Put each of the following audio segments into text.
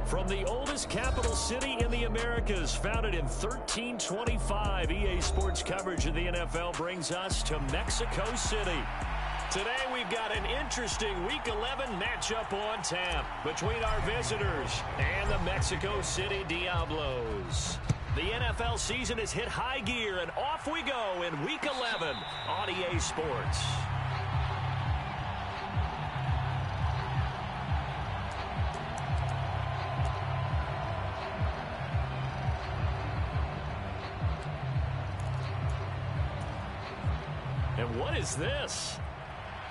From the oldest capital city in the Americas, founded in 1325, EA Sports coverage of the NFL brings us to Mexico City. Today we've got an interesting Week 11 matchup on tap between our visitors and the Mexico City Diablos. The NFL season has hit high gear, and off we go in Week 11 on EA Sports. And what is this?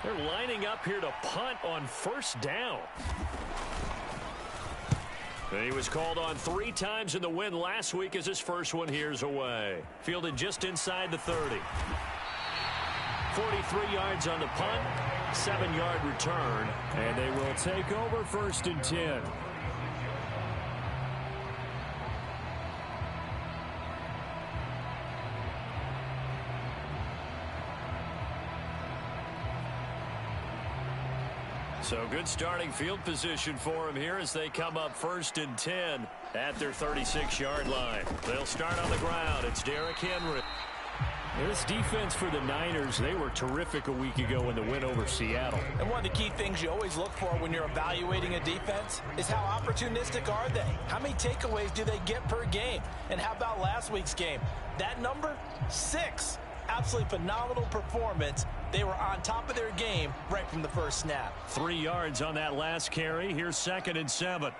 They're lining up here to punt on first down. He was called on 3 times in the win last week as his first one here's away. Fielded just inside the 30. 43 yards on the punt, 7-yard return, and they will take over first and 10. So good starting field position for him here as they come up first and 10 at their 36-yard line. They'll start on the ground. It's Derrick Henry. This defense for the Niners, they were terrific a week ago in the win over Seattle. And one of the key things you always look for when you're evaluating a defense is how opportunistic are they? How many takeaways do they get per game? And how about last week's game? That number, 6. Absolutely phenomenal performance. They were on top of their game right from the first snap. 3 yards on that last carry. Here's 2nd and 7.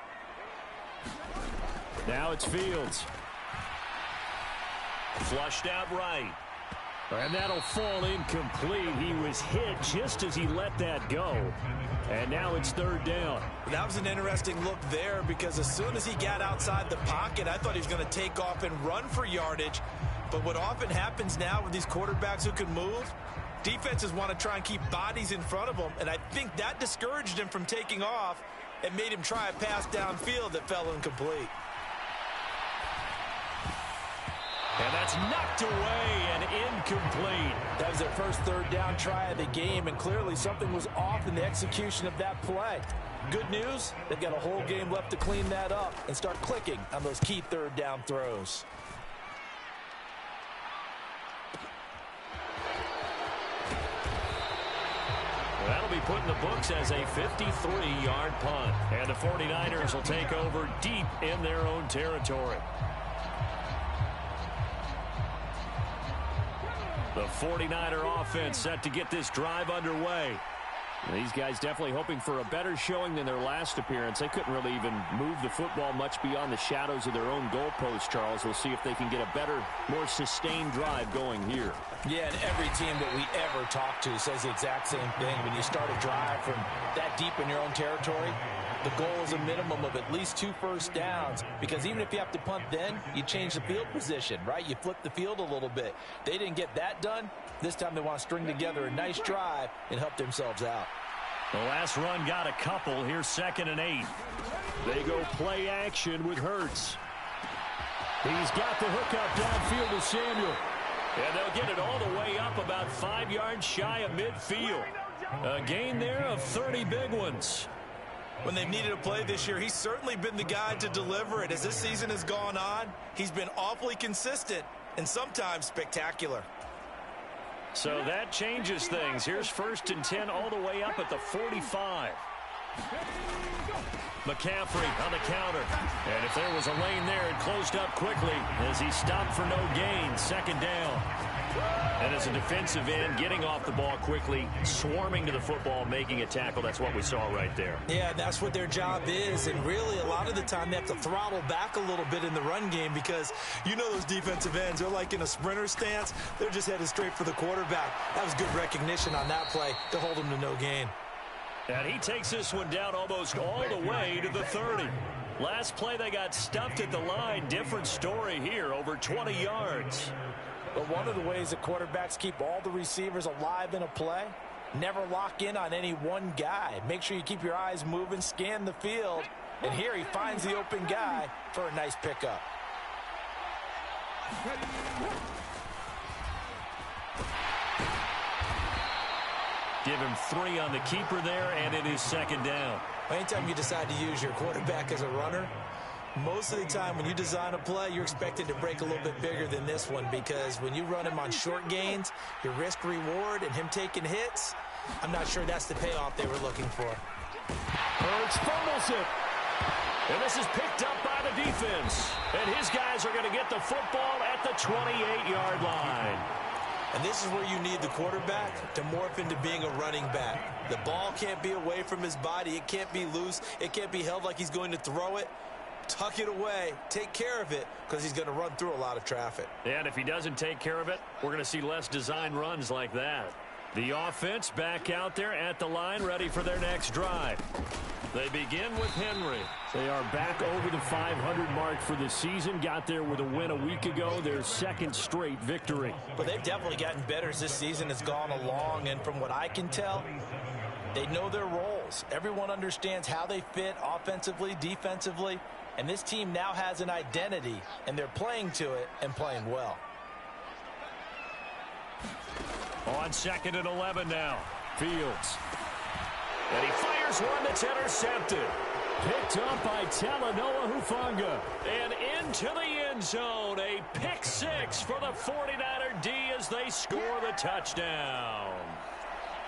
Now it's Fields. Flushed out right. And that'll fall incomplete. He was hit just as he let that go. And now it's 3rd down. That was an interesting look there because as soon as he got outside the pocket, I thought he was going to take off and run for yardage. But what often happens now with these quarterbacks who can move, defenses want to try and keep bodies in front of them, and I think that discouraged him from taking off and made him try a pass downfield that fell incomplete. And that's knocked away and incomplete. That was their first 3rd down try of the game, and clearly something was off in the execution of that play. Good news, they've got a whole game left to clean that up and start clicking on those key 3rd down throws. That'll be put in the books as a 53-yard punt. And the 49ers will take over deep in their own territory. The 49er offense set to get this drive underway. These guys definitely hoping for a better showing than their last appearance. They couldn't really even move the football much beyond the shadows of their own goalpost, Charles. We'll see if they can get a better, more sustained drive going here. Yeah, and every team that we ever talk to says the exact same thing. When you start a drive from that deep in your own territory, the goal is a minimum of at least 2 first downs, because even if you have to punt then, you change the field position, right? You flip the field a little bit. They didn't get that done. This time they want to string together a nice drive and help themselves out. The last run got a couple. Here's 2nd and 8. They go play action with Hurts. He's got the hookup downfield to Samuel. And they'll get it all the way up about 5 yards shy of midfield. A gain there of 30 big ones. When they've needed a play this year, he's certainly been the guy to deliver it. As this season has gone on, he's been awfully consistent and sometimes spectacular. So that changes things. Here's 1st and 10 all the way up at the 45. McCaffrey on the counter. And if there was a lane there, it closed up quickly as he stopped for no gain. 2nd down. And as a defensive end, getting off the ball quickly, swarming to the football, making a tackle. That's what we saw right there. Yeah, that's what their job is. And really, a lot of the time, they have to throttle back a little bit in the run game because you know those defensive ends, they're like in a sprinter stance. They're just headed straight for the quarterback. That was good recognition on that play to hold him to no gain. And he takes this one down almost all the way to the 30. Last play, they got stuffed at the line. Different story here, over 20 yards. But one of the ways that quarterbacks keep all the receivers alive in a play, never lock in on any one guy. Make sure you keep your eyes moving, scan the field. And here he finds the open guy for a nice pickup. Give him 3 on the keeper there, and it is 2nd down. Anytime you decide to use your quarterback as a runner, Most of the time when you design a play, you're expected to break a little bit bigger than this one, because when you run him on short gains, your risk reward and him taking hits, I'm not sure that's the payoff they were looking for. Hurts fumbles it. And this is picked up by the defense. And his guys are going to get the football at the 28-yard line. And this is where you need the quarterback to morph into being a running back. The ball can't be away from his body. It can't be loose. It can't be held like he's going to throw it. Tuck it away. Take care of it, because he's going to run through a lot of traffic. And if he doesn't take care of it, we're going to see less design runs like that. The offense back out there at the line, ready for their next drive. They begin with Henry. They are back over the 500 mark for the season. Got there with a win a week ago, their second straight victory. But they've definitely gotten better as this season has gone along, and from what I can tell, they know their roles. Everyone understands how they fit offensively, defensively, and this team now has an identity, and they're playing to it and playing well. On 2nd and 11 now, Fields. And he fires one that's intercepted. Picked up by Talanoa Hufanga. And into the end zone. A pick six for the 49er D as they score the touchdown.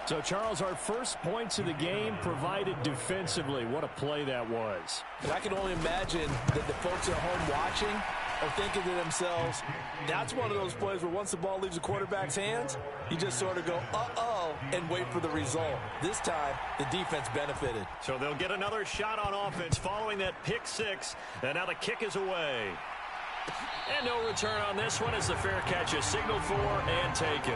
So, Charles, our first points of the game provided defensively. What a play that was. And I can only imagine that the folks at home watching are thinking to themselves, that's one of those plays where once the ball leaves the quarterback's hands, you just sort of go, uh-oh, and wait for the result. This time, the defense benefited. So they'll get another shot on offense following that pick six, and now the kick is away. And no return on this one as the fair catch is signaled for and taken.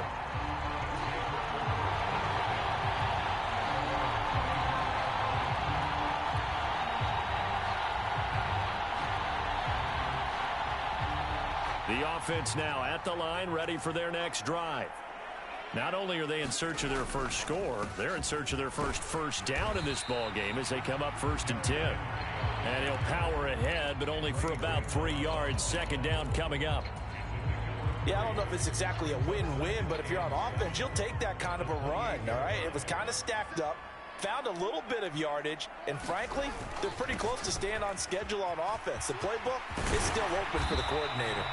The offense now at the line, ready for their next drive. Not only are they in search of their first score, they're in search of their first down in this ball game as they come up 1st and 10. And he'll power ahead, but only for about 3 yards. 2nd down coming up. Yeah, I don't know if it's exactly a win-win, but if you're on offense, you'll take that kind of a run, all right? It was kind of stacked up, found a little bit of yardage, and frankly, they're pretty close to staying on schedule on offense. The playbook is still open for the coordinator.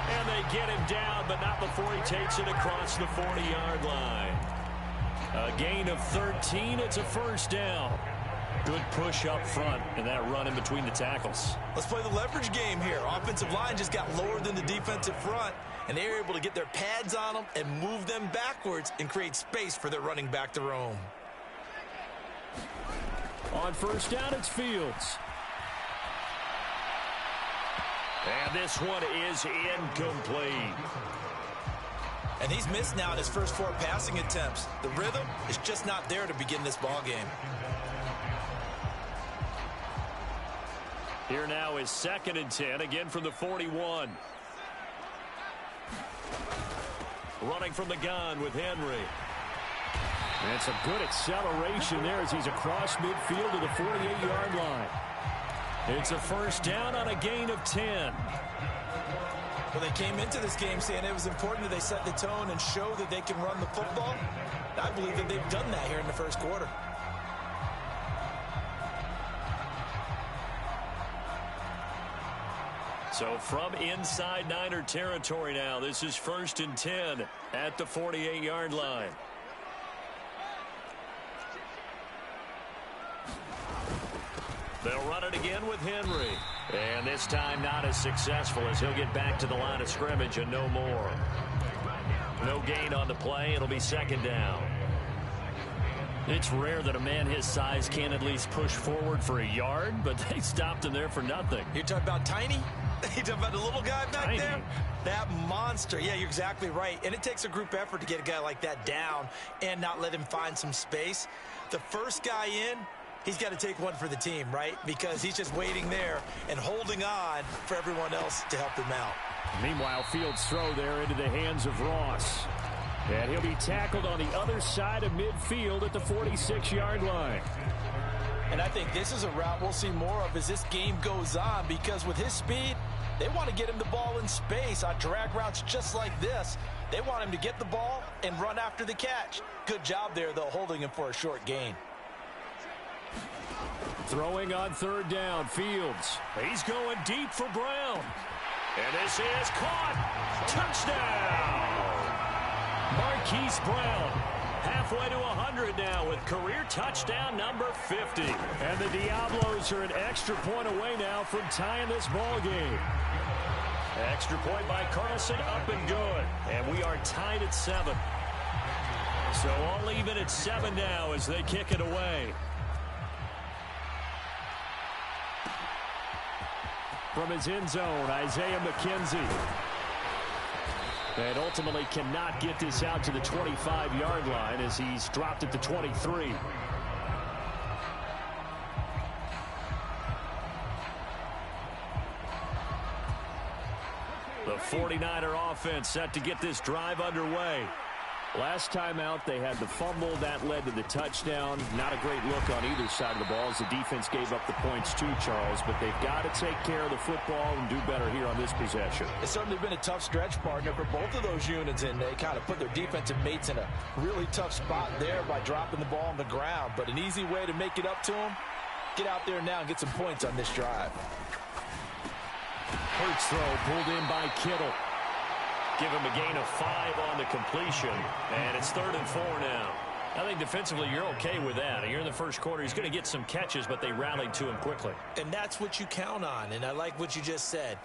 And they get him down, but not before he takes it across the 40-yard line. A gain of 13. It's a 1st down. Good push up front and that run in between the tackles. Let's play the leverage game here. Offensive line just got lower than the defensive front, and they were able to get their pads on them and move them backwards and create space for their running back to roam. On 1st down, it's Fields. And this one is incomplete. And he's missed now in his first 4 passing attempts. The rhythm is just not there to begin this ball game. Here now is 2nd and 10, again from the 41. Running from the gun with Henry. And some good acceleration there as he's across midfield to the 48-yard line. It's a 1st down on a gain of 10. Well, they came into this game saying it was important that they set the tone and show that they can run the football. I believe that they've done that here in the 1st quarter. So from inside Niner territory now, this is 1st and 10 at the 48-yard line. They'll run it again with Henry. And this time not as successful as he'll get back to the line of scrimmage and no more. No gain on the play. It'll be 2nd down. It's rare that a man his size can at least push forward for a yard, but they stopped him there for nothing. You're talking about tiny? You're talking about the little guy back there? That monster. Yeah, you're exactly right. And it takes a group effort to get a guy like that down and not let him find some space. The first guy in, he's got to take one for the team, right? Because he's just waiting there and holding on for everyone else to help him out. Meanwhile, Fields' throw there into the hands of Ross. And he'll be tackled on the other side of midfield at the 46-yard line. And I think this is a route we'll see more of as this game goes on, because with his speed, they want to get him the ball in space on drag routes just like this. They want him to get the ball and run after the catch. Good job there, though, holding him for a short gain. Throwing on third down, Fields. He's going deep for Brown. And this is caught. Touchdown. Marquise Brown. Halfway to 100 now with career touchdown number 50. And the Diablos are an extra point away now from tying this ball game. Extra point by Carlson, up and good. And we are tied at 7. So all even at 7 now as they kick it away. From his end zone, Isaiah McKenzie. And ultimately cannot get this out to the 25-yard line as he's dropped it to 23. The 49er offense set to get this drive underway. Last time out, they had the fumble. That led to the touchdown. Not a great look on either side of the ball as the defense gave up the points too, Charles. But they've got to take care of the football and do better here on this possession. It's certainly been a tough stretch, partner, for both of those units, and they kind of put their defensive mates in a really tough spot there by dropping the ball on the ground. But an easy way to make it up to them, get out there now and get some points on this drive. Hurts throw pulled in by Kittle. Give him a gain of 5 on the completion, and it's 3rd and 4 now. I think defensively you're okay with that. You're in the first quarter. He's going to get some catches, but they rallied to him quickly. And that's what you count on, and I like what you just said.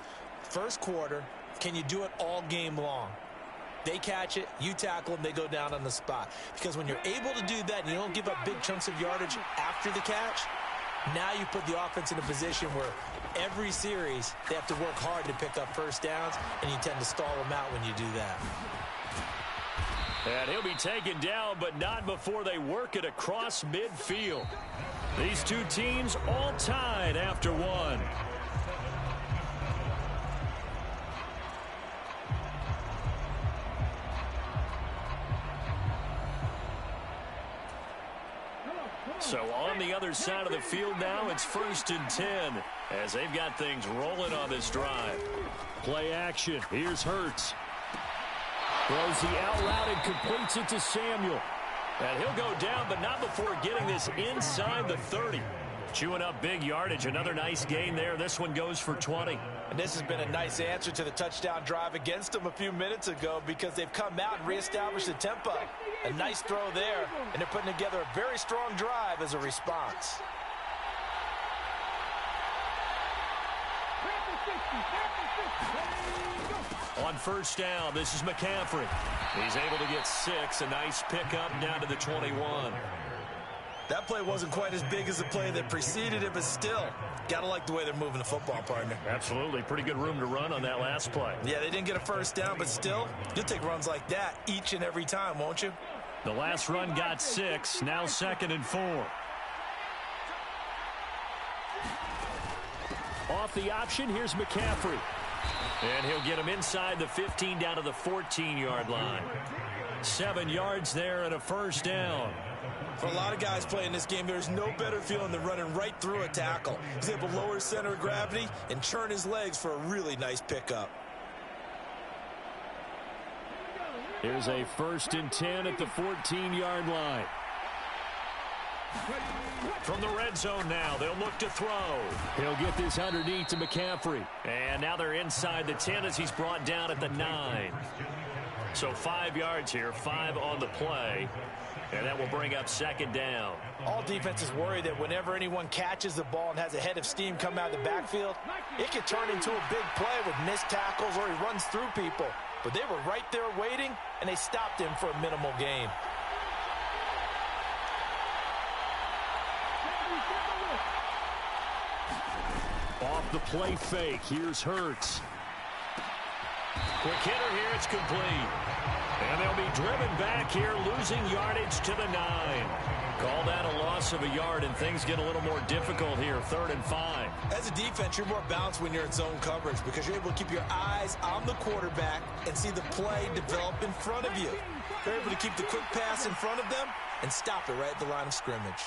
First quarter, can you do it all game long? They catch it, you tackle them, they go down on the spot. Because when you're able to do that and you don't give up big chunks of yardage after the catch, now you put the offense in a position where every series they have to work hard to pick up first downs, and you tend to stall them out when you do that. And he'll be taken down, but not before they work it across midfield. These two teams all tied after 1. So on the other side of the field now, it's 1st and 10 as they've got things rolling on this drive. Play action. Here's Hurts. Throws the out route and completes it to Samuel. And he'll go down, but not before getting this inside the 30. Chewing up big yardage. Another nice gain there. This one goes for 20. And this has been a nice answer to the touchdown drive against them a few minutes ago because they've come out and reestablished the tempo. A nice throw there, and they're putting together a very strong drive as a response. On first down, this is McCaffrey. He's able to get 6. A nice pickup down to the 21. That play wasn't quite as big as the play that preceded it, but still, got to like the way they're moving the football, partner. Absolutely. Pretty good room to run on that last play. Yeah, they didn't get a first down, but still, you'll take runs like that each and every time, won't you? The last run got 6. Now 2nd and 4. Off the option, here's McCaffrey. And he'll get him inside the 15 down to the 14-yard line. 7 yards there and a first down. For a lot of guys playing this game, there's no better feeling than running right through a tackle. He's able to lower his center of gravity and churn his legs for a really nice pickup. Here's a 1st and 10 at the 14-yard line. From the red zone now, they'll look to throw. He'll get this underneath to McCaffrey. And now they're inside the 10 as he's brought down at the 9. So 5 yards here, 5 on the play. And that will bring up 2nd down. All defenses worry that whenever anyone catches the ball and has a head of steam come out of the backfield, it could turn into a big play with missed tackles or he runs through people. But they were right there waiting, and they stopped him for a minimal gain. Off the play fake, here's Hurts. Quick hitter here, it's complete. And they'll be driven back here, losing yardage to the 9. Call that a loss of a yard, and things get a little more difficult here, 3rd and 5. As a defense, you're more balanced when you're in zone coverage because you're able to keep your eyes on the quarterback and see the play develop in front of you. You're able to keep the quick pass in front of them and stop it right at the line of scrimmage.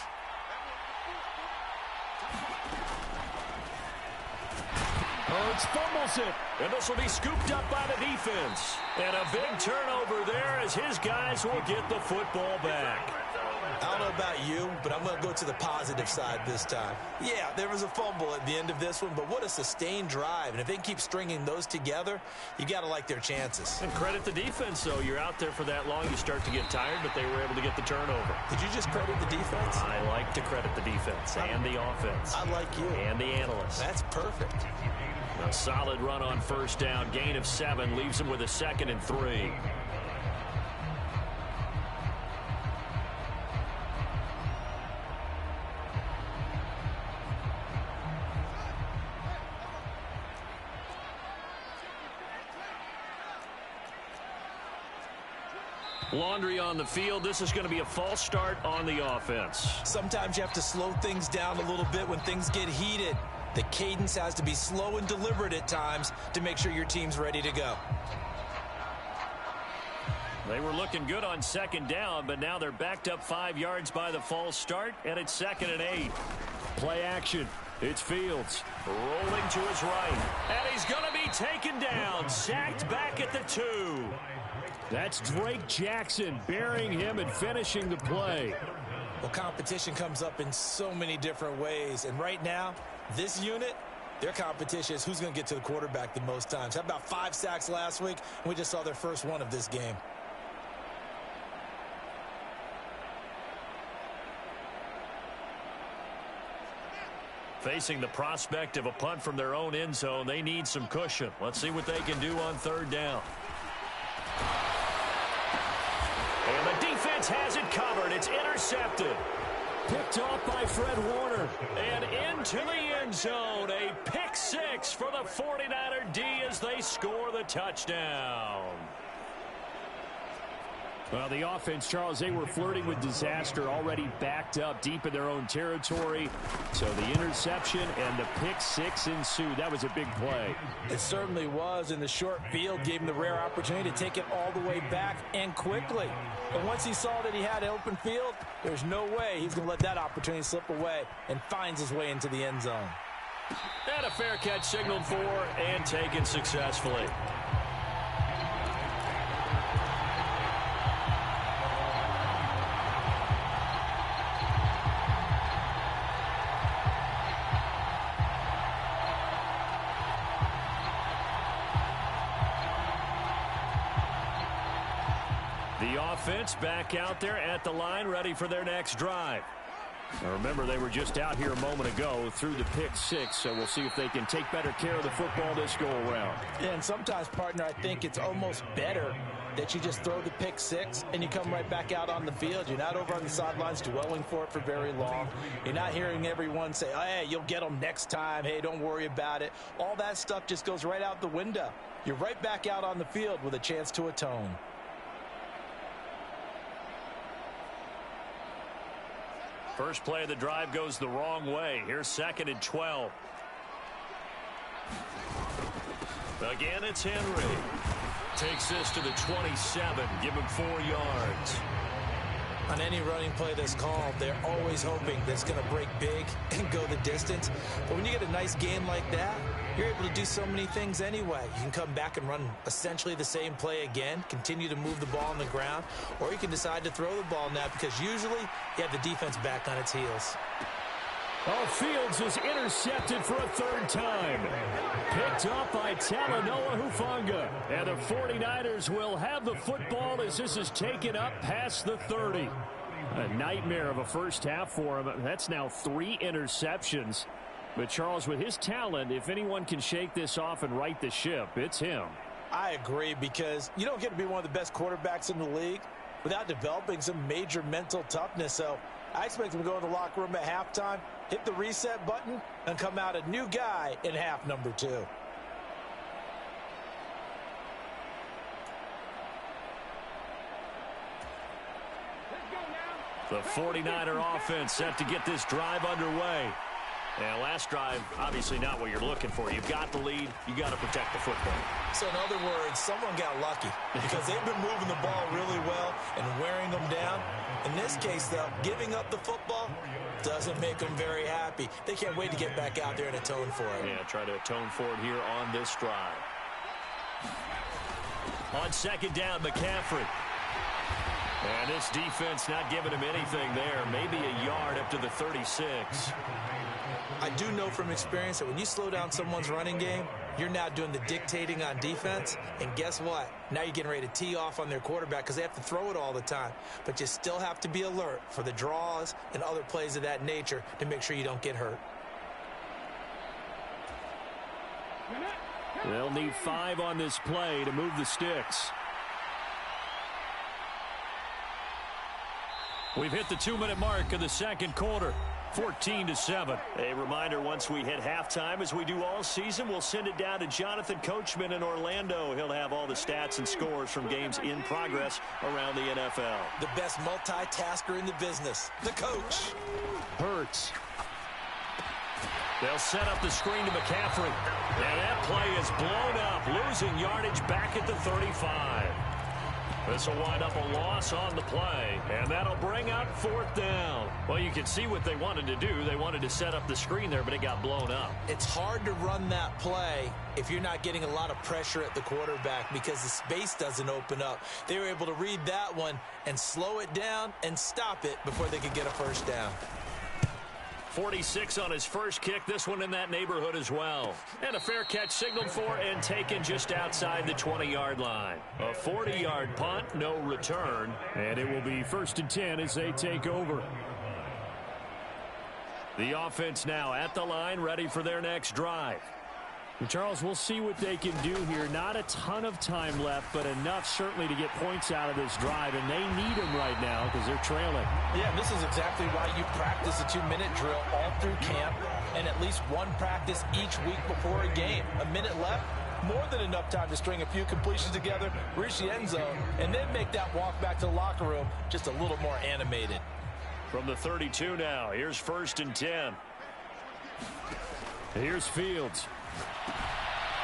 Hurts fumbles it, and this will be scooped up by the defense. And a big turnover there as his guys will get the football back. I don't know about you, but I'm going to go to the positive side this time. Yeah, there was a fumble at the end of this one, but what a sustained drive. And if they keep stringing those together, you got to like their chances. And credit the defense, though. You're out there for that long, you start to get tired, but they were able to get the turnover. Did you just credit the defense? I like to credit the defense and the offense. I like you. And the analysts. That's perfect. A solid run on first down. Gain of 7 leaves them with a 2nd and 3. Laundry on the field. This is going to be a false start on the offense. Sometimes you have to slow things down a little bit when things get heated. The cadence has to be slow and deliberate at times to make sure your team's ready to go. They were looking good on 2nd down, but now they're backed up 5 yards by the false start, and it's 2nd and 8. Play action. It's Fields rolling to his right, and he's going to be taken down, sacked back at the 2. That's Drake Jackson burying him and finishing the play. Well, competition comes up in so many different ways, and right now, this unit, their competition is who's going to get to the quarterback the most times. How about 5 sacks last week? We just saw their first one of this game. Facing the prospect of a punt from their own end zone, they need some cushion. Let's see what they can do on 3rd down. And the defense has it covered. It's intercepted. Picked off by Fred Warner. And into the end zone. A pick 6 for the 49er D as they score the touchdown. Well, the offense, Charles, they were flirting with disaster, already backed up deep in their own territory. So the interception and the pick 6 ensued. That was a big play. It certainly was, and the short field gave him the rare opportunity to take it all the way back and quickly. And once he saw that he had open field, there's no way he's going to let that opportunity slip away, and finds his way into the end zone. And a fair catch signaled for and taken successfully. The offense back out there at the line, ready for their next drive. Now remember, they were just out here a moment ago through the pick 6, so we'll see if they can take better care of the football this go-around. Yeah, and sometimes, partner, I think it's almost better that you just throw the pick 6 and you come right back out on the field. You're not over on the sidelines dwelling for it for very long. You're not hearing everyone say, oh, hey, you'll get them next time. Hey, don't worry about it. All that stuff just goes right out the window. You're right back out on the field with a chance to atone. First play of the drive goes the wrong way. Here's 2nd and 12. Again, it's Henry. Takes this to the 27. Give him 4 yards. On any running play that's called, they're always hoping that it's going to break big and go the distance. But when you get a nice game like that, you're able to do so many things anyway. You can come back and run essentially the same play again, continue to move the ball on the ground, or you can decide to throw the ball now because usually you have the defense back on its heels. Oh, Fields is intercepted for a 3rd time. Picked up by Talanoa Hufanga. And the 49ers will have the football as this is taken up past the 30. A nightmare of a first half for him. That's now 3 interceptions. But Charles, with his talent, if anyone can shake this off and right the ship, it's him. I agree, because you don't get to be one of the best quarterbacks in the league without developing some major mental toughness. So I expect him to go in the locker room at halftime, hit the reset button, and come out a new guy in half number 2. The 49er offense set to get this drive underway. And last drive, obviously not what you're looking for. You've got the lead. You got to protect the football. So in other words, someone got lucky because they've been moving the ball really well and wearing them down. In this case, though, giving up the football doesn't make them very happy. They can't wait to get back out there and atone for it. Yeah, try to atone for it here on this drive. On 2nd down, McCaffrey. And this defense not giving him anything there. Maybe a yard up to the 36. I do know from experience that when you slow down someone's running game, you're now doing the dictating on defense. And guess what? Now you're getting ready to tee off on their quarterback because they have to throw it all the time. But you still have to be alert for the draws and other plays of that nature to make sure you don't get hurt. They'll need 5 on this play to move the sticks. We've hit the 2-minute mark of the second quarter. 14-7. A reminder, once we hit halftime, as we do all season, we'll send it down to Jonathan Coachman in Orlando. He'll have all the stats and scores from games in progress around the NFL. The best multitasker in the business, the coach. Hurts. They'll set up the screen to McCaffrey. And that play is blown up, losing yardage back at the 35. This will wind up a loss on the play, and that'll bring up 4th down. Well, you can see what they wanted to do. They wanted to set up the screen there, but it got blown up. It's hard to run that play if you're not getting a lot of pressure at the quarterback because the space doesn't open up. They were able to read that one and slow it down and stop it before they could get a first down. 46 on his first kick, this one in that neighborhood as well. And a fair catch signaled for and taken just outside the 20-yard line. A 40-yard punt, no return. And it will be 1st and 10 as they take over. The offense now at the line, ready for their next drive. And Charles, we'll see what they can do here. Not a ton of time left, but enough certainly to get points out of this drive, and they need them right now because they're trailing. Yeah, this is exactly why you practice a 2-minute drill all through camp and at least one practice each week before a game. A minute left, more than enough time to string a few completions together, reach the end zone, and then make that walk back to the locker room just a little more animated. From the 32 now, here's 1st and 10. Here's Fields.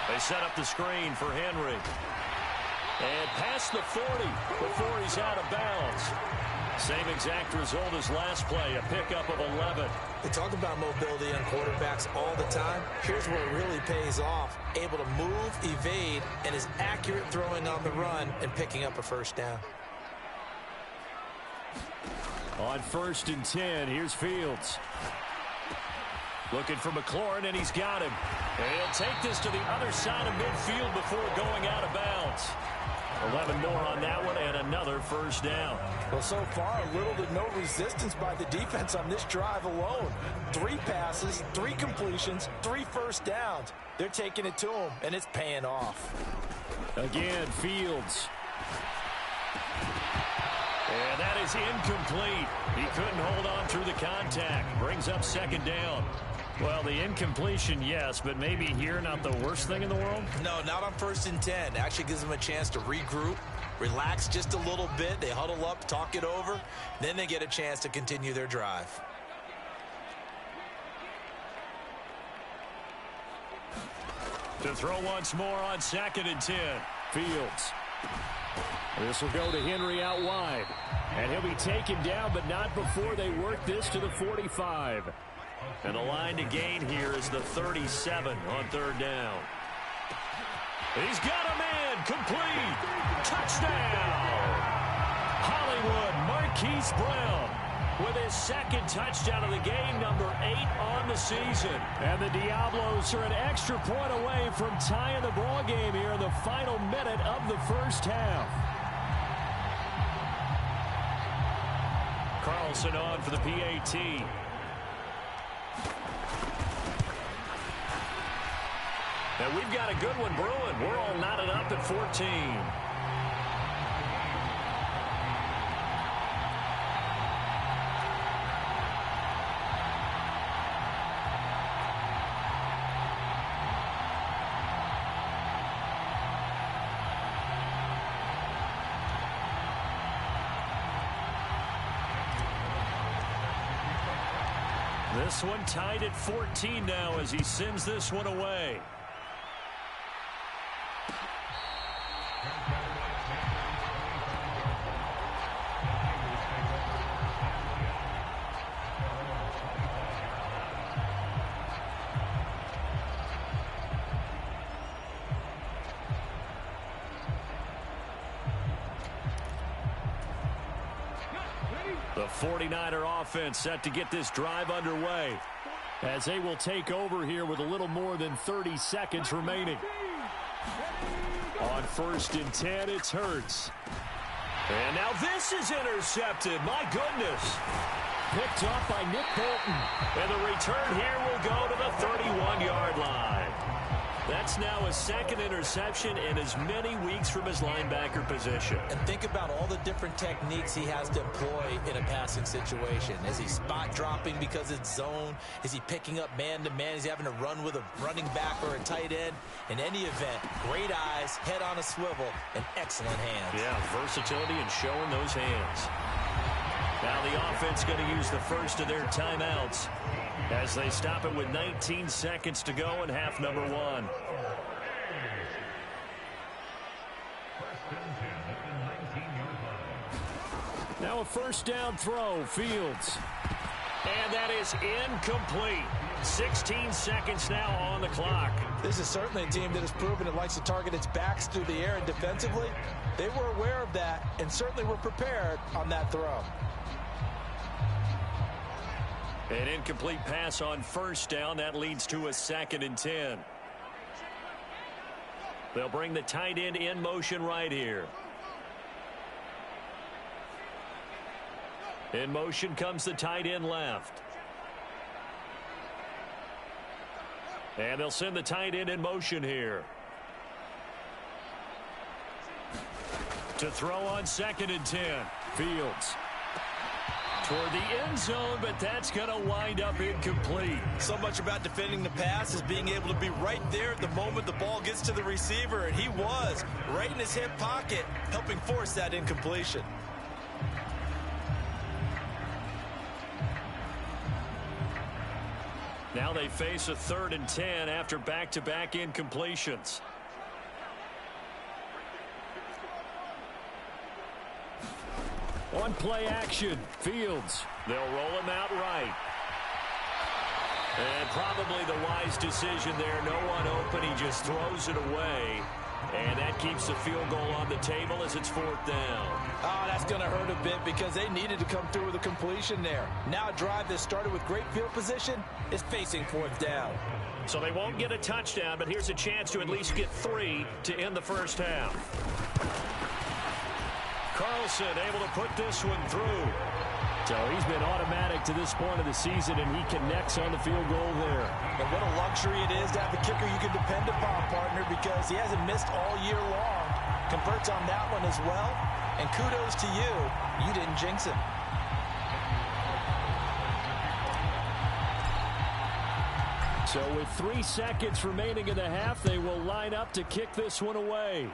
They set up the screen for Henry. And past the 40 before he's out of bounds. Same exact result as last play, a pickup of 11. They talk about mobility on quarterbacks all the time. Here's where it really pays off. Able to move, evade, and is accurate throwing on the run and picking up a first down. On 1st and 10, here's Fields. Looking for McLaurin, and he's got him. And he'll take this to the other side of midfield before going out of bounds. 11 more on that one, and another first down. Well, so far, little to no resistance by the defense on this drive alone. 3 passes, 3 completions, 3 first downs. They're taking it to him, and it's paying off. Again, Fields. And that is incomplete. He couldn't hold on through the contact. Brings up 2nd down. Well, the incompletion, yes, but maybe here not the worst thing in the world? No, not on 1st and 10. Actually gives them a chance to regroup, relax just a little bit. They huddle up, talk it over. Then they get a chance to continue their drive. To throw once more on 2nd and 10. Fields. This will go to Henry out wide. And he'll be taken down, but not before they work this to the 45. And the line to gain here is the 37 on 3rd down. He's got a man. Complete. Touchdown. Hollywood Marquise Brown with his 2nd touchdown of the game, number 8 on the season. And the Diablos are an extra point away from tying the ball game here in the final minute of the first half. Carlson on for the PAT. And we've got a good one brewing. We're all knotted up at 14. This one tied at 14 now as he sends this one away. The 49er offense set to get this drive underway as they will take over here with a little more than 30 seconds remaining. On 1st and 10, it's Hurts. And now this is intercepted. My goodness. Picked off by Nick Bolton. And the return here will go to the 31-yard line. That's now a 2nd interception in as many weeks from his linebacker position. And think about all the different techniques he has to employ in a passing situation. Is he spot dropping because it's zone? Is he picking up man-to-man? Is he having to run with a running back or a tight end? In any event, great eyes, head on a swivel, and excellent hands. Yeah, versatility and showing those hands. Now the offense going to use the first of their timeouts as they stop it with 19 seconds to go in half number 1. Now a 1st down throw, Fields. And that is incomplete. 16 seconds now on the clock. This is certainly a team that has proven it likes to target its backs through the air, and defensively, they were aware of that and certainly were prepared on that throw. An incomplete pass on 1st down. That leads to a 2nd and 10. They'll bring the tight end in motion right here. In motion comes the tight end left. And they'll send the tight end in motion here. To throw on 2nd and 10. Fields. Toward the end zone, but that's going to wind up incomplete. So much about defending the pass is being able to be right there at the moment the ball gets to the receiver, and he was right in his hip pocket, helping force that incompletion. Now they face a 3rd and 10 after back-to-back incompletions. On play action, Fields. They'll roll him out right. And probably the wise decision there. No one open. He just throws it away. And that keeps the field goal on the table as it's 4th down. Oh, that's going to hurt a bit because they needed to come through with a completion there. Now a drive that started with great field position is facing 4th down. So they won't get a touchdown, but here's a chance to at least get 3 to end the 1st half. Carlson able to put this one through. So he's been automatic to this point of the season, and he connects on the field goal there. And what a luxury it is to have a kicker you can depend upon, partner, because he hasn't missed all year long. Converts on that one as well. And kudos to you. You didn't jinx him. So with 3 seconds remaining in the half, they will line up to kick this one away.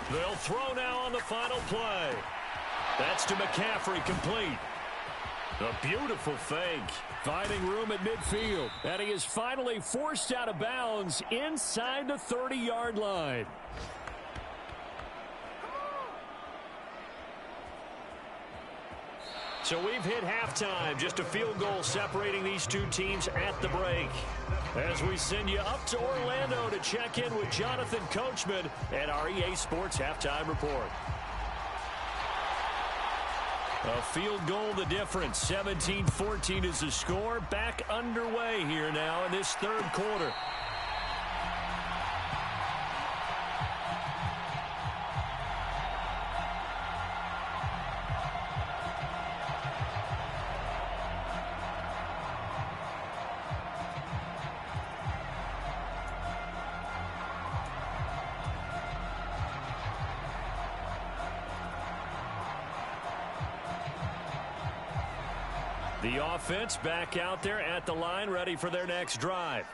They'll throw now on the final play. That's to McCaffrey, complete. A beautiful fake. Finding room at midfield. And he is finally forced out of bounds inside the 30-yard line. So we've hit halftime. Just a field goal separating these two teams at the break. As we send you up to Orlando to check in with Jonathan Coachman at our EA Sports Halftime Report. A field goal the difference. 17-14 is the score. Back underway here now in this 3rd quarter. The offense back out there at the line, ready for their next drive.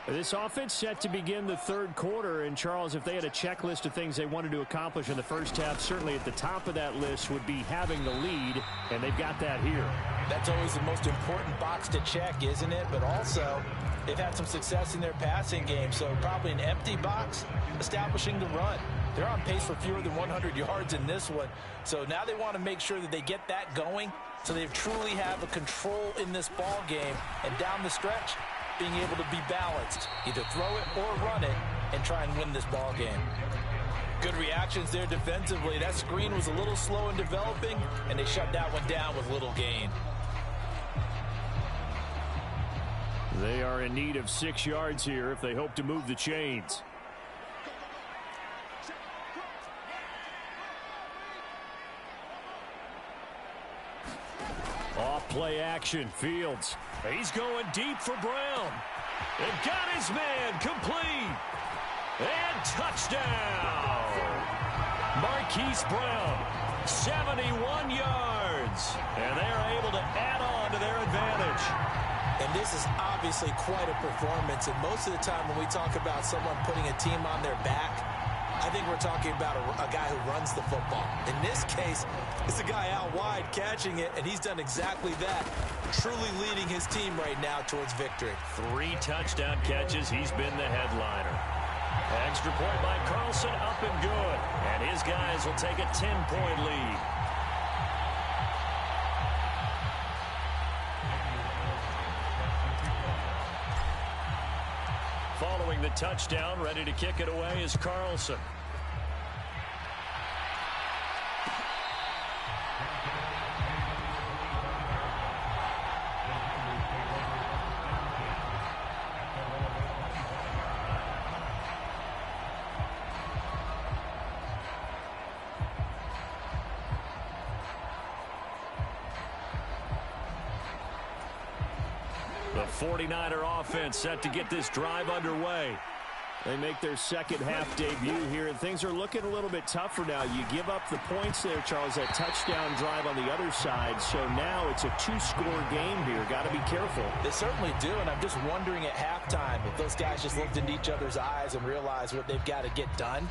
This offense set to begin the third quarter. And, Charles, if they had a checklist of things they wanted to accomplish in the first half, certainly at the top of that list would be having the lead, and they've got that here. That's always the most important box to check, isn't it? But also, they've had some success in their passing game, so probably an empty box, establishing the run. They're on pace for fewer than 100 yards in this one, so now they want to make sure that they get that going so they truly have a control in this ball game, and down the stretch, being able to be balanced, either throw it or run it, and try and win this ball game. Good reactions there defensively. That screen was a little slow in developing, and they shut that one down with little gain. They are in need of 6 yards here if they hope to move the chains. Off play action, Fields. He's going deep for Brown. And got his man complete. And touchdown. Marquise Brown, 71 yards. And they are able to add on to their advantage. And this is obviously quite a performance. And most of the time when we talk about someone putting a team on their back, I think we're talking about a guy who runs the football. In this case, it's a guy out wide catching it, and he's done exactly that, truly leading his team right now towards victory. 3 touchdown catches. He's been the headliner. Extra point by Carlson, up and good. And his guys will take a 10-point lead. Following the touchdown, ready to kick it away is Carlson. The 49er offense set to get this drive underway. They make their second half debut here, and things are looking a little bit tougher now. You give up the points there, Charles, that touchdown drive on the other side. So now it's a 2-score game here. Got to be careful. They certainly do, and I'm just wondering at halftime if those guys just looked into each other's eyes and realized what they've got to get done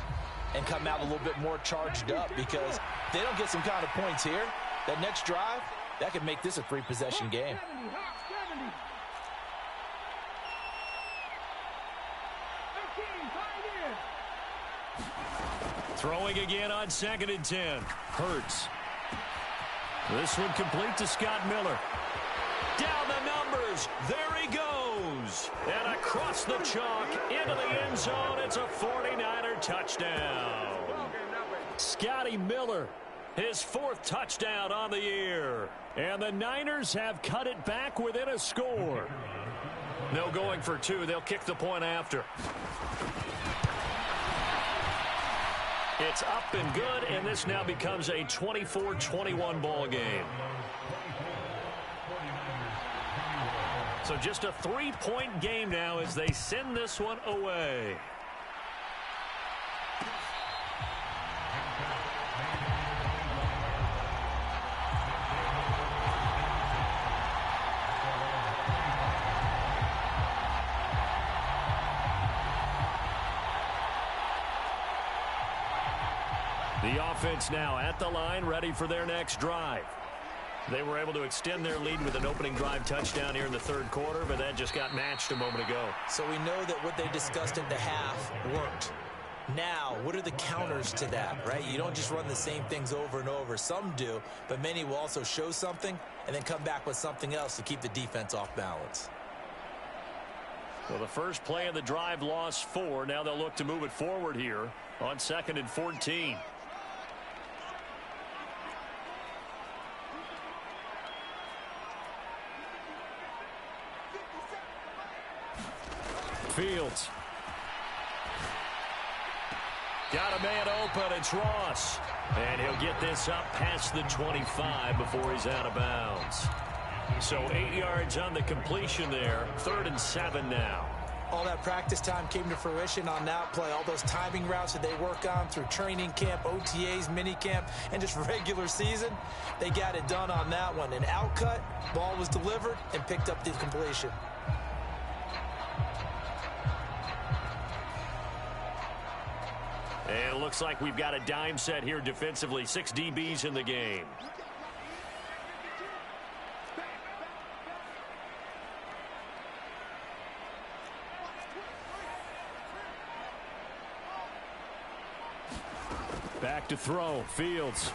and come out a little bit more charged up, because if they don't get some kind of points here, that next drive, that could make this a 3-possession game. Throwing again on 2nd and 10. Hurts. This one complete to Scott Miller. Down the numbers. There he goes. And across the chalk into the end zone. It's a 49er touchdown. Scotty Miller, his 4th touchdown on the year. And the Niners have cut it back within a score. No going for 2. They'll kick the point after. It's up and good, and this now becomes a 24-21 ball game. So just a 3-point game now as they send this one away. The offense now at the line, ready for their next drive. They were able to extend their lead with an opening drive touchdown here in the third quarter, but that just got matched a moment ago. So we know that what they discussed at the half worked. Now, what are the counters to that, right? You don't just run the same things over and over. Some do, but many will also show something and then come back with something else to keep the defense off balance. Well, the first play of the drive lost 4. Now they'll look to move it forward here on 2nd and 14. Fields. Got a man open. It's Ross. And he'll get this up past the 25 before he's out of bounds. So 8 yards on the completion there. 3rd and 7 now. All that practice time came to fruition on that play. All those timing routes that they work on through training camp, OTAs, minicamp, and just regular season, they got it done on that one. An outcut, ball was delivered, and picked up the completion. And it looks like we've got a dime set here defensively. 6 DBs in the game. Back to throw. Fields.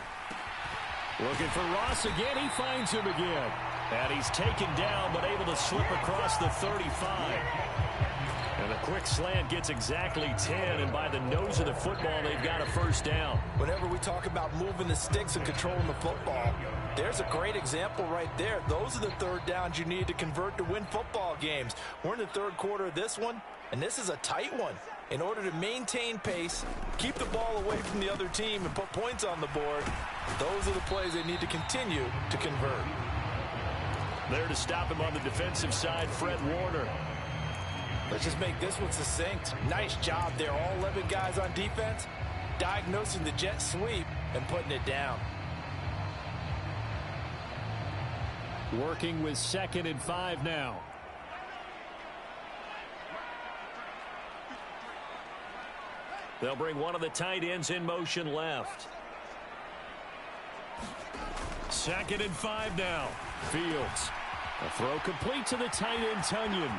Looking for Ross again. He finds him again. And he's taken down, but able to slip across the 35. And a quick slant gets exactly 10, and by the nose of the football, they've got a first down. Whenever we talk about moving the sticks and controlling the football, there's a great example right there. Those are the third downs you need to convert to win football games. We're in the third quarter of this one, and this is a tight one. In order to maintain pace, keep the ball away from the other team, and put points on the board, those are the plays they need to continue to convert. There to stop him on the defensive side, Fred Warner. Let's just make this one succinct. Nice job there. All 11 guys on defense diagnosing the jet sweep and putting it down. Working with 2nd and 5 now. They'll bring one of the tight ends in motion left. 2nd and 5 now. Fields. A throw complete to the tight end, Tunyon.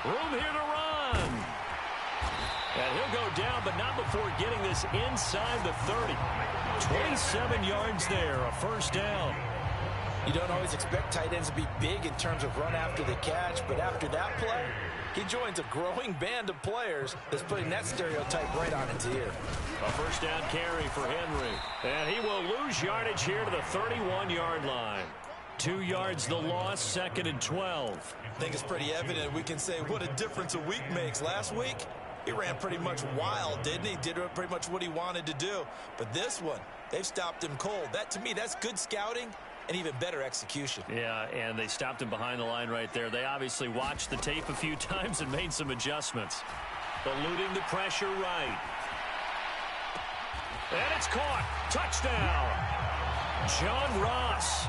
Room here to run. And he'll go down, but not before getting this inside the 30. 27 yards there, a first down. You don't always expect tight ends to be big in terms of run after the catch, but after that play, he joins a growing band of players that's putting that stereotype right on its ear. A first down carry for Henry. And he will lose yardage here to the 31-yard line. 2 yards the loss, 2nd and 12. I think it's pretty evident we can say what a difference a week makes. Last week, he ran pretty much wild, didn't he? Did pretty much what he wanted to do. But this one, they've stopped him cold. That, to me, that's good scouting and even better execution. Yeah, and they stopped him behind the line right there. They obviously watched the tape a few times and made some adjustments. Eluding the pressure right. And it's caught. Touchdown. John Ross,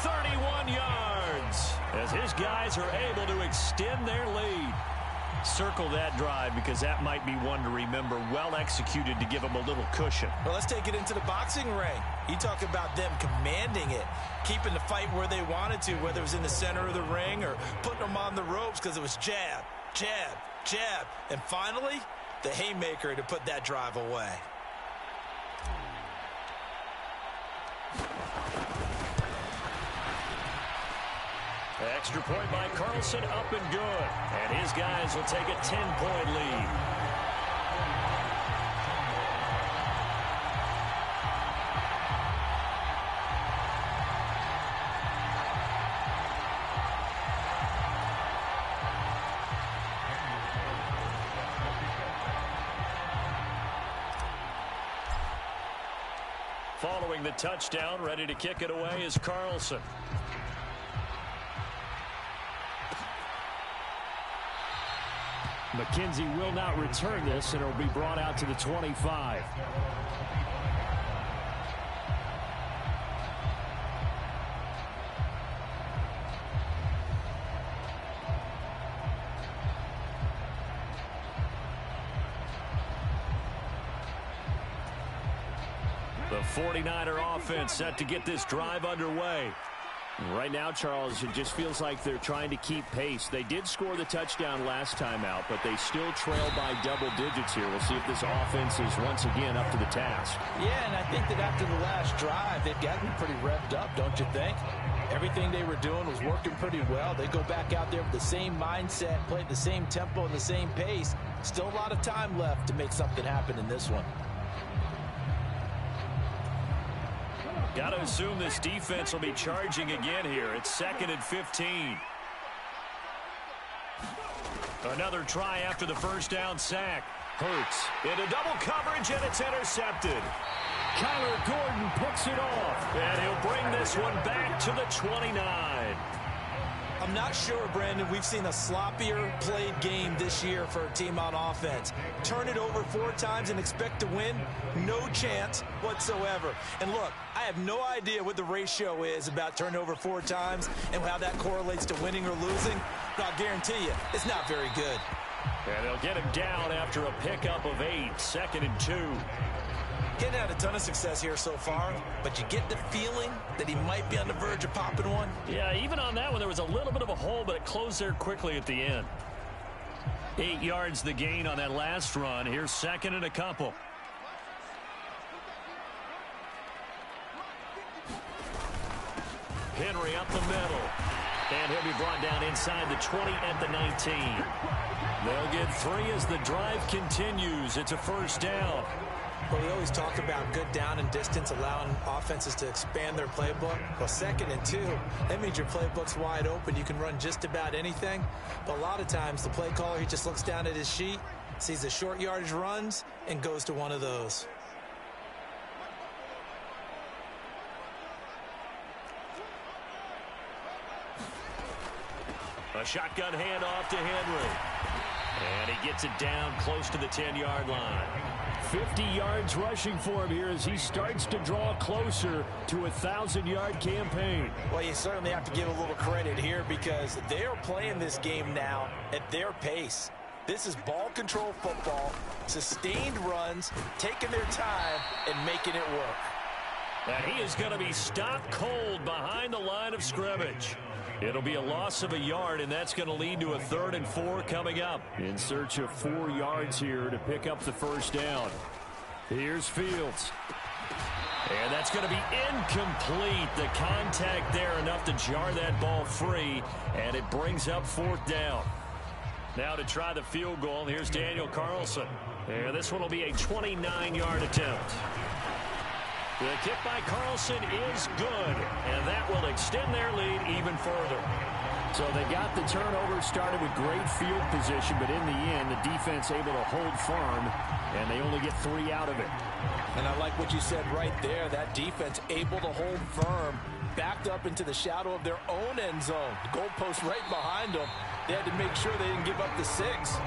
31 yards, as his guys are able to extend their lead. Circle that drive because that might be one to remember. Well executed to give them a little cushion. Well, let's take it into the boxing ring. You talk about them commanding it, keeping the fight where they wanted to, whether it was in the center of the ring or putting them on the ropes because it was jab, jab, jab. And finally, the haymaker to put that drive away. Extra point by Carlson, up and good. And his guys will take a 10-point lead. Following the touchdown, ready to kick it away is Carlson. McKenzie will not return this, and it will be brought out to the 25. The 49er offense set to get this drive underway. Right now, Charles, it just feels like they're trying to keep pace. They did score the touchdown last time out, but they still trail by double digits here. We'll see if this offense is once again up to the task. Yeah, and I think that after the last drive, they've gotten pretty revved up, don't you think? Everything they were doing was working pretty well. They go back out there with the same mindset, play at the same tempo and the same pace. Still a lot of time left to make something happen in this one. Got to assume this defense will be charging again here. It's 2nd and 15. Another try after the first down sack. Hurts into double coverage, and it's intercepted. Kyler Gordon picks it off, and he'll bring this one back to the 29. I'm not sure, Brandon, we've seen a sloppier played game this year for a team on offense. Turn it over 4 times and expect to win? No chance whatsoever. And look, I have no idea what the ratio is about turning over 4 times and how that correlates to winning or losing, but I'll guarantee you, it's not very good. And they'll get him down after a pickup of 8, 2nd and 2. Getting had a ton of success here so far, but you get the feeling that he might be on the verge of popping one. Yeah, even on that one, there was a little bit of a hole, but it closed there quickly at the end. 8 yards the gain on that last run. Here's second and a couple. Henry up the middle. And he'll be brought down inside the 20 at the 19. They'll get 3 as the drive continues. It's a first down. Well, we always talk about good down and distance, allowing offenses to expand their playbook. Well, 2nd and 2, that means your playbook's wide open. You can run just about anything. But a lot of times, the play caller, he just looks down at his sheet, sees the short yardage runs, and goes to one of those. A shotgun handoff to Henry. And he gets it down close to the 10-yard line. 50 yards rushing for him here as he starts to draw closer to a 1,000-yard campaign. Well, you certainly have to give a little credit here because they're playing this game now at their pace. This is ball control football, sustained runs, taking their time, and making it work. And he is going to be stopped cold behind the line of scrimmage. It'll be a loss of a yard, and that's going to lead to a 3rd and 4 coming up. In search of 4 yards here to pick up the first down. Here's Fields. And that's going to be incomplete. The contact there enough to jar that ball free, and it brings up 4th down. Now to try the field goal, here's Daniel Carlson. And this one will be a 29-yard attempt. The kick by Carlson is good, and that will extend their lead even further. So they got the turnover started with great field position, but in the end, the defense able to hold firm, and they only get 3 out of it. And I like what you said right there. That defense able to hold firm, backed up into the shadow of their own end zone. The goalpost right behind them. They had to make sure they didn't give up the 6.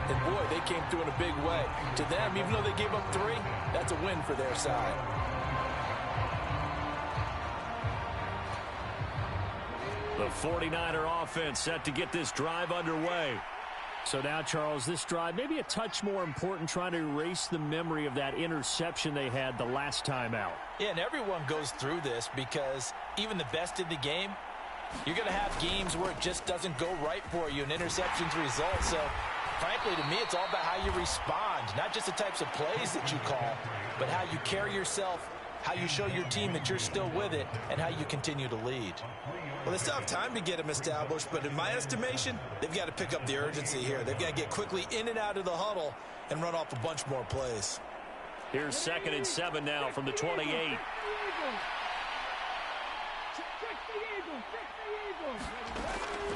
And, boy, they came through in a big way. To them, even though they gave up 3, that's a win for their side. The 49er offense set to get this drive underway. So now, Charles, this drive maybe a touch more important, trying to erase the memory of that interception they had the last time out. Yeah, and everyone goes through this because even the best in the game, you're going to have games where it just doesn't go right for you and interceptions result. So, frankly, to me, it's all about how you respond, not just the types of plays that you call, but how you carry yourself, how you show your team that you're still with it, and how you continue to lead. Well, they still have time to get them established, but in my estimation, they've got to pick up the urgency here. They've got to get quickly in and out of the huddle and run off a bunch more plays. Here's 2nd and 7 now from the 28.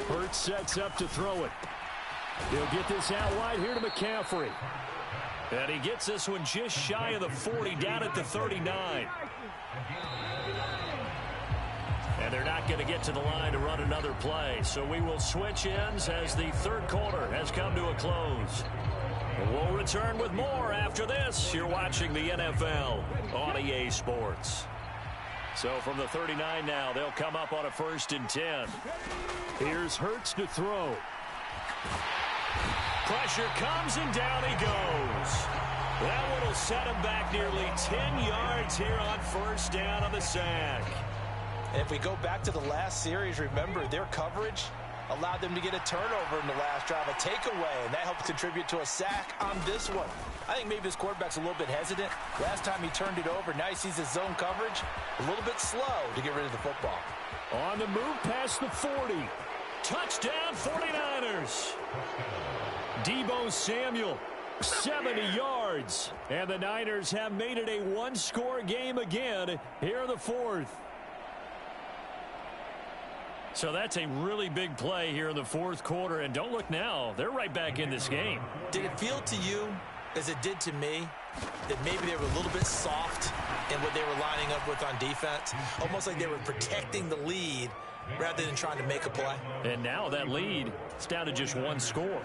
Hurts sets up to throw it. He'll get this out wide here to McCaffrey. And he gets this one just shy of the 40, down at the 39. And they're not going to get to the line to run another play. So we will switch ends as the 3rd quarter has come to a close. We'll return with more after this. You're watching the NFL on EA Sports. So from the 39 now, they'll come up on a 1st and 10. Here's Hurts to throw. Pressure comes and down he goes. That one will set him back nearly 10 yards here on 1st down on the sack. If we go back to the last series, remember their coverage allowed them to get a turnover in the last drive, a takeaway, and that helped contribute to a sack on this one. I think maybe this quarterback's a little bit hesitant. Last time he turned it over, now he sees his zone coverage a little bit slow to get rid of the football. On the move past the 40. Touchdown 49ers. Deebo Samuel, 70 yards. And the Niners have made it a one-score game again here in the 4th. So that's a really big play here in the 4th quarter. And don't look now, they're right back in this game. Did it feel to you, as it did to me, that maybe they were a little bit soft in what they were lining up with on defense? Almost like they were protecting the lead rather than trying to make a play. And now that lead is down to just 1 score.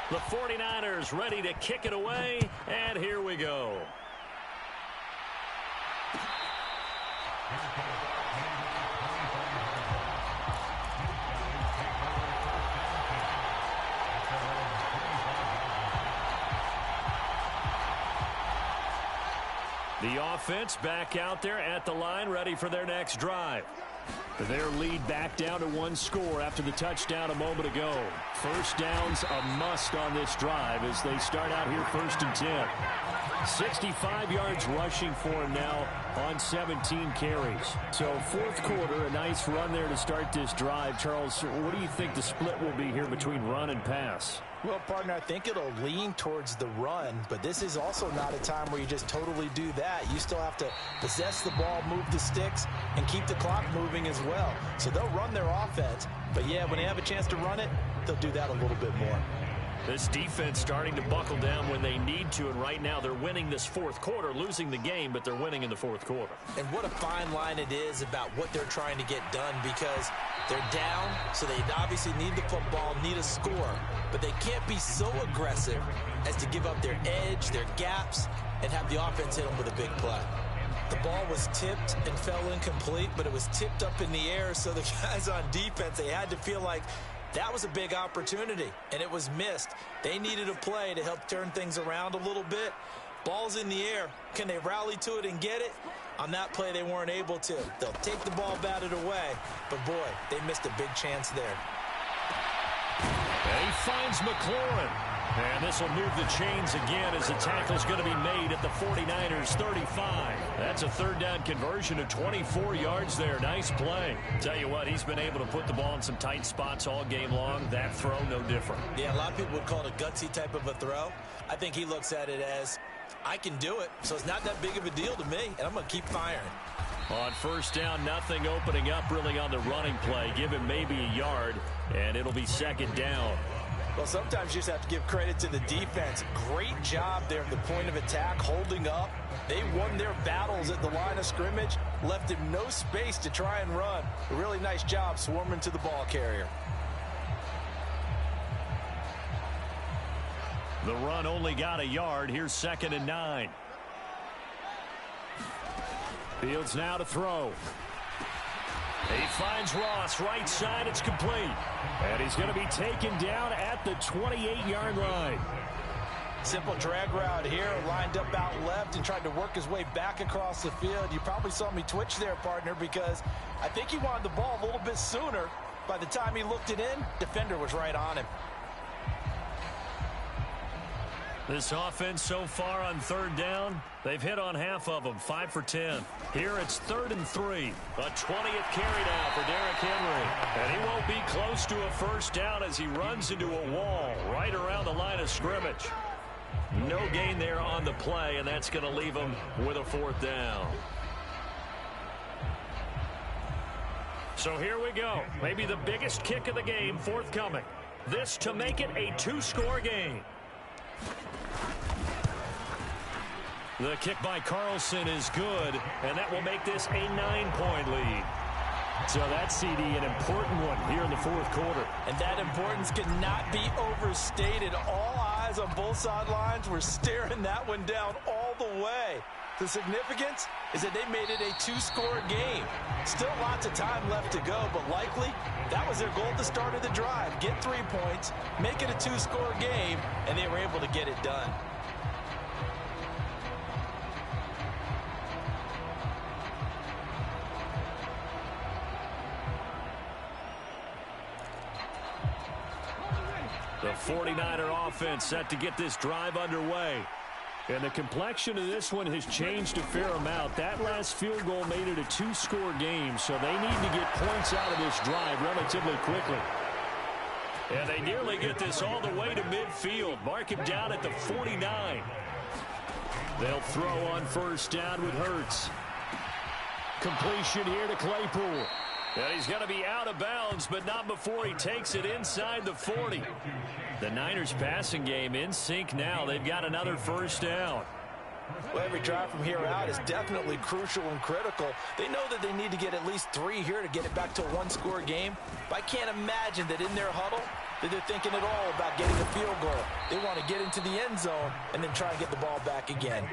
The 49ers ready to kick it away, and here we go. The offense back out there at the line, ready for their next drive. Their lead back down to 1 score after the touchdown a moment ago. First down's a must on this drive as they start out here 1st and 10. 65 yards rushing for him now on 17 carries. So 4th quarter, a nice run there to start this drive. Charles, what do you think the split will be here between run and pass? Well, partner, I think it'll lean towards the run, but this is also not a time where you just totally do that. You still have to possess the ball, move the sticks, and keep the clock moving as well. So they'll run their offense, but yeah, when they have a chance to run it, they'll do that a little bit more. This defense starting to buckle down when they need to, and right now they're winning this 4th quarter, losing the game, but they're winning in the 4th quarter. And what a fine line it is about what they're trying to get done, because they're down, so they obviously need the football, need a score, but they can't be so aggressive as to give up their edge, their gaps, and have the offense hit them with a big play. The ball was tipped and fell incomplete, but it was tipped up in the air, so the guys on defense, they had to feel like that was a big opportunity, and it was missed. They needed a play to help turn things around a little bit. Ball's in the air. Can they rally to it and get it? On that play, they weren't able to. They'll take the ball, batted away, but boy, they missed a big chance there. And he finds McLaurin. And this will move the chains again as the tackle's going to be made at the 49ers 35. That's a 3rd down conversion of 24 yards there. Nice play. Tell you what, he's been able to put the ball in some tight spots all game long. That throw, no different. Yeah, a lot of people would call it a gutsy type of a throw. I think he looks at it as, I can do it, so it's not that big of a deal to me, and I'm going to keep firing. On 1st down, nothing opening up really on the running play. Give him maybe a yard, and it'll be 2nd down. Well, sometimes you just have to give credit to the defense. Great job there at the point of attack, holding up. They won their battles at the line of scrimmage, left him no space to try and run. A really nice job swarming to the ball carrier. The run only got a yard. Here's 2nd and 9. Fields now to throw. He finds Ross, right side, it's complete. And he's going to be taken down at the 28-yard line. Simple drag route here, lined up out left and tried to work his way back across the field. You probably saw me twitch there, partner, because I think he wanted the ball a little bit sooner. By the time he looked it in, defender was right on him. This offense so far on 3rd down, they've hit on half of them, 5 for 10. Here it's 3rd and 3. A 20th carry now for Derrick Henry. And he won't be close to a 1st down as he runs into a wall right around the line of scrimmage. No gain there on the play, and that's going to leave him with a 4th down. So here we go. Maybe the biggest kick of the game forthcoming. This to make it a 2-score game. The kick by Carlson is good, and that will make this a 9-point lead. So that's, CD, an important one here in the 4th quarter. And that importance cannot be overstated. All eyes on both sidelines were staring that one down all the way. The significance is that they made it a 2-score game. Still lots of time left to go, but likely that was their goal at the start of the drive. Get 3 points, make it a 2-score game, and they were able to get it done. The 49er offense set to get this drive underway. And the complexion of this one has changed a fair amount. That last field goal made it a 2-score game, so they need to get points out of this drive relatively quickly. And they nearly get this all the way to midfield. Mark him down at the 49. They'll throw on 1st down with Hurts. Completion here to Claypool. And he's going to be out of bounds, but not before he takes it inside the 40. The Niners passing game in sync now. They've got another 1st down. Well, every drive from here out is definitely crucial and critical. They know that they need to get at least 3 here to get it back to a 1-score game. But I can't imagine that in their huddle that they're thinking at all about getting a field goal. They want to get into the end zone and then try and get the ball back again.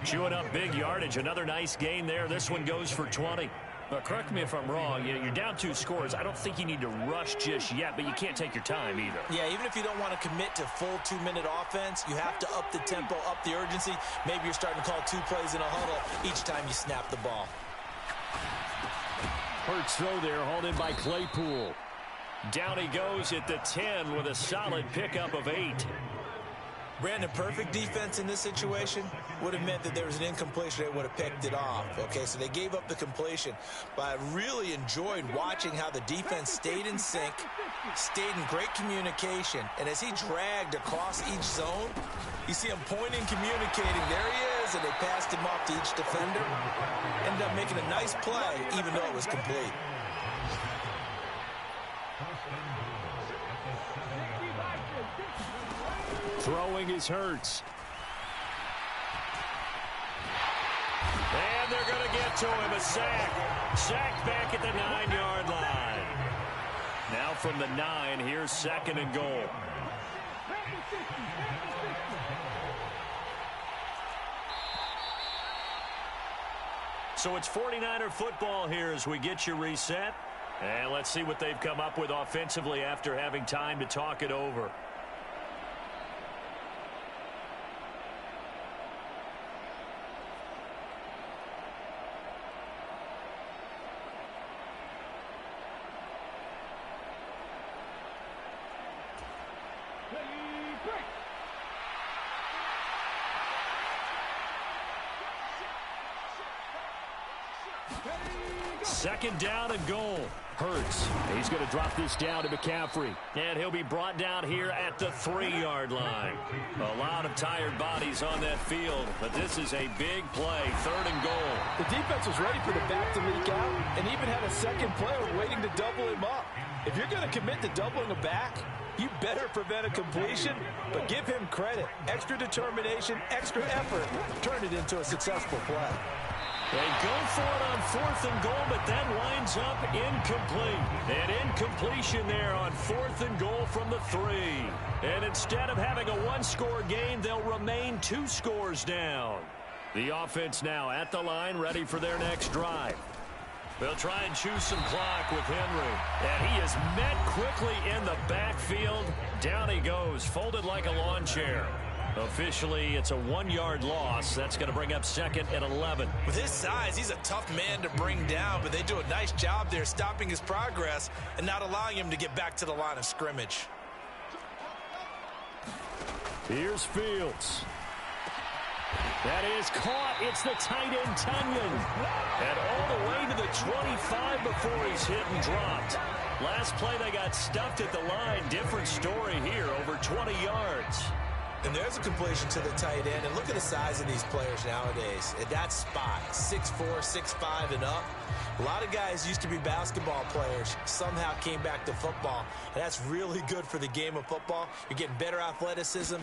Chewing up big yardage. Another nice gain there. This one goes for 20. But correct me if I'm wrong, you're down 2 scores. I don't think you need to rush just yet, but you can't take your time either. Yeah, even if you don't want to commit to full 2-minute offense, you have to up the tempo, up the urgency. Maybe you're starting to call 2 plays in a huddle each time you snap the ball. Hurts throw there, hauled in by Claypool. Down he goes at the 10 with a solid pickup of 8. Brandon, perfect defense in this situation would have meant that there was an incompletion. They would have picked it off. Okay, so they gave up the completion. But I really enjoyed watching how the defense stayed in sync, stayed in great communication. And as he dragged across each zone, you see him pointing, communicating. There he is, and they passed him off to each defender. Ended up making a nice play, even though it was complete. Throwing is Hurts. And they're going to get to him, a sack. Sack back at the 9-yard line. Now from the 9, here's 2nd and goal. So it's 49er football here as we get you reset. And let's see what they've come up with offensively after having time to talk it over. Second down and goal. Hurts. He's going to drop this down to McCaffrey. And he'll be brought down here at the 3-yard line. A lot of tired bodies on that field, but this is a big play. 3rd and goal. The defense was ready for the back to leak out and even had a second player waiting to double him up. If you're going to commit to doubling a back, you better prevent a completion, but give him credit. Extra determination, extra effort turned it into a successful play. They go for it on 4th and goal, but that winds up incomplete. An incompletion there on 4th and goal from the 3. And instead of having a 1-score game, they'll remain 2 scores down. The offense now at the line, ready for their next drive. They'll try and choose some clock with Henry. And he is met quickly in the backfield. Down he goes, folded like a lawn chair. Officially, it's a 1-yard loss. That's going to bring up 2nd and 11. With his size, he's a tough man to bring down, but they do a nice job there stopping his progress and not allowing him to get back to the line of scrimmage. Here's Fields. That is caught. It's the tight end, Tunyon. And all the way to the 25 before he's hit and dropped. Last play, they got stuffed at the line. Different story here, over 20 yards. And there's a completion to the tight end. And look at the size of these players nowadays. At that spot, 6'4", 6'5", and up. A lot of guys used to be basketball players, somehow came back to football. And that's really good for the game of football. You're getting better athleticism,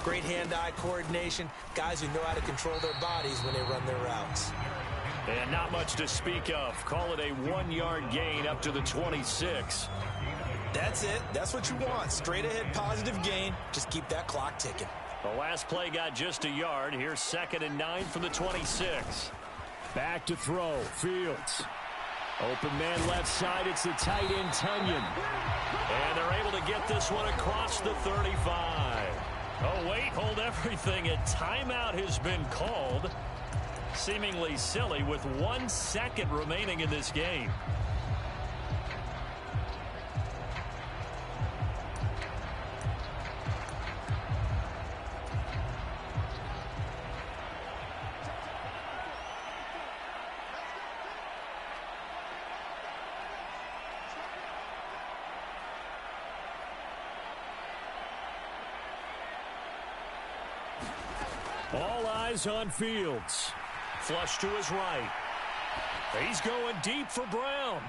great hand-eye coordination, guys who know how to control their bodies when they run their routes. And not much to speak of. Call it a 1-yard gain up to the 26. That's it. That's what you want. Straight ahead positive gain. Just keep that clock ticking. The last play got just a yard. Here's 2nd and 9 from the 26. Back to throw. Fields. Open man left side. It's the tight end, Tunyon. And they're able to get this one across the 35. Oh, wait. Hold everything. A timeout has been called. Seemingly silly with 1 second remaining in this game. All eyes on Fields. Flush to his right. He's going deep for Brown.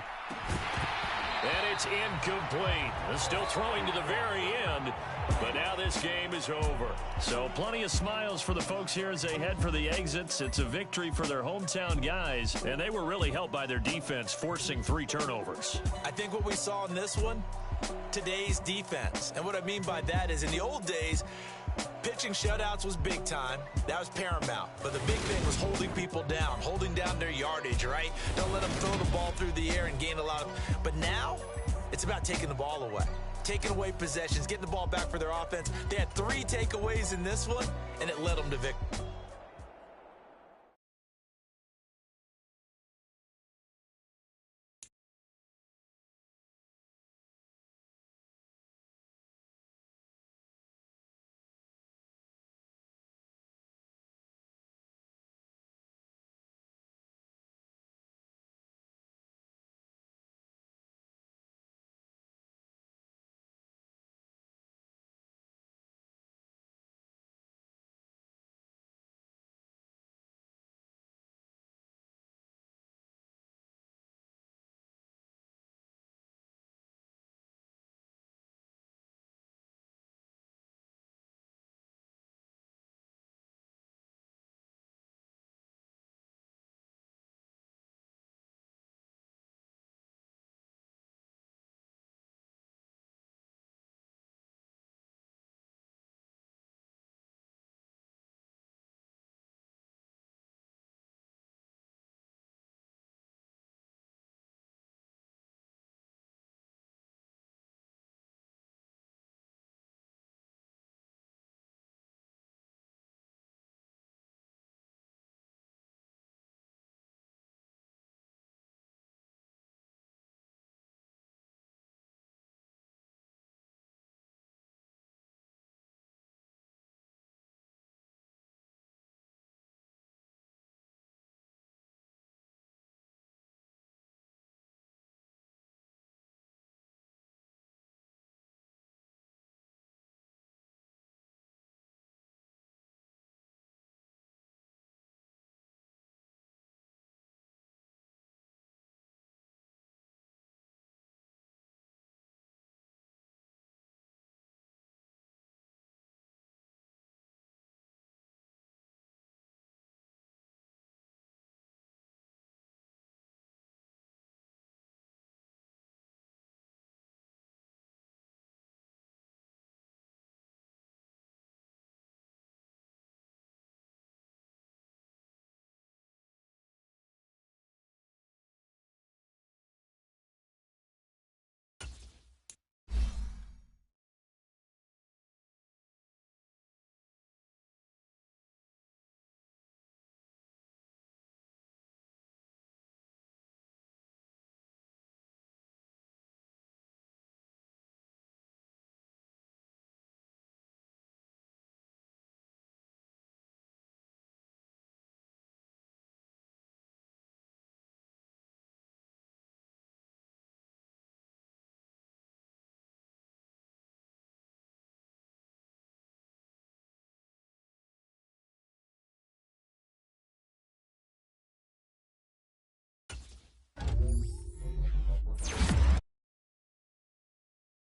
And it's incomplete. They're still throwing to the very end. But now this game is over. So plenty of smiles for the folks here as they head for the exits. It's a victory for their hometown guys. And they were really helped by their defense, forcing 3 turnovers. I think what we saw in this one today's defense. And what I mean by that is in the old days, pitching shutouts was big time. That was paramount. But the big thing was holding people down, holding down their yardage, right? Don't let them throw the ball through the air and gain a lot of... But now, it's about taking the ball away. Taking away possessions, getting the ball back for their offense. They had 3 takeaways in this one, and it led them to victory.